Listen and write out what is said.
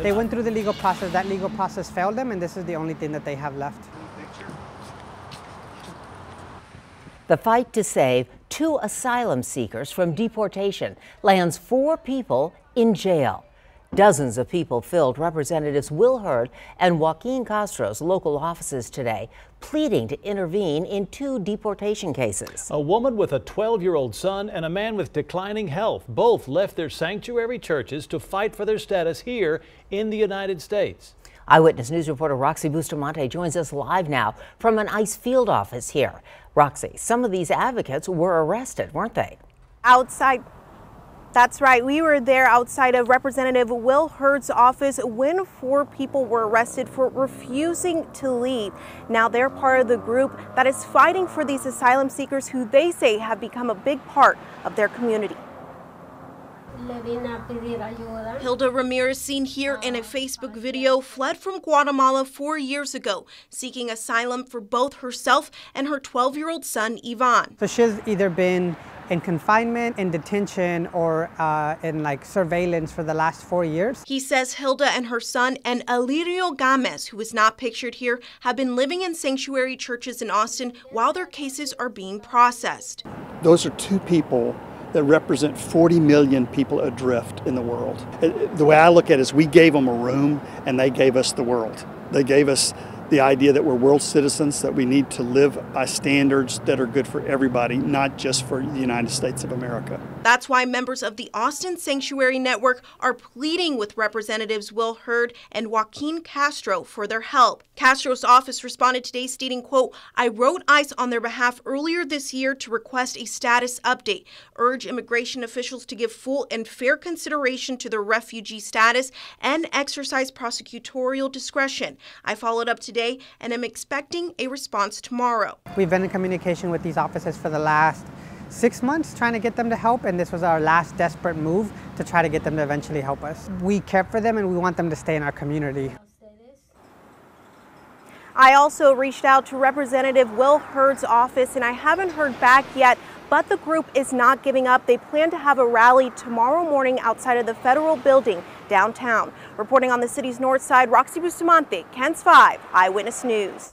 They went through the legal process. That legal process failed them, and this is the only thing that they have left. The fight to save 2 asylum seekers from deportation lands 4 people in jail. Dozens of people filled Representatives Will Hurd and Joaquin Castro's local offices today, pleading to intervene in 2 deportation cases. A woman with a 12-year-old son and a man with declining health both left their sanctuary churches to fight for their status here in the United States. Eyewitness News reporter Roxy Bustamante joins us live now from an ICE field office here. Roxy, some of these advocates were arrested, weren't they? Outside. That's right. We were there outside of Representative Will Hurd's office when 4 people were arrested for refusing to leave. Now they're part of the group that is fighting for these asylum seekers who they say have become a big part of their community. Hilda Ramirez, seen here in a Facebook video, fled from Guatemala 4 years ago, seeking asylum for both herself and her 12-year-old son, Ivan. So she's either been in confinement, in detention, or in surveillance for the last 4 years. He says Hilda and her son and Alirio Gomez, who is not pictured here, have been living in sanctuary churches in Austin while their cases are being processed. Those are 2 people that represent 40 million people adrift in the world. The way I look at it is we gave them a room and they gave us the world. They gave us the idea that we're world citizens, that we need to live by standards that are good for everybody, not just for the United States of America. That's why members of the Austin Sanctuary Network are pleading with Representatives Will Hurd and Joaquin Castro for their help. Castro's office responded today stating, quote, "I wrote ICE on their behalf earlier this year to request a status update, urge immigration officials to give full and fair consideration to their refugee status, and exercise prosecutorial discretion. I followed up today and am expecting a response tomorrow." We've been in communication with these offices for the last 6 months trying to get them to help, and this was our last desperate move to try to get them to eventually help us. We care for them and we want them to stay in our community. I also reached out to Representative Will Hurd's office and I haven't heard back yet, but the group is not giving up. They plan to have a rally tomorrow morning outside of the federal building downtown. Reporting on the city's north side, Roxy Bustamante, KENS 5 Eyewitness News.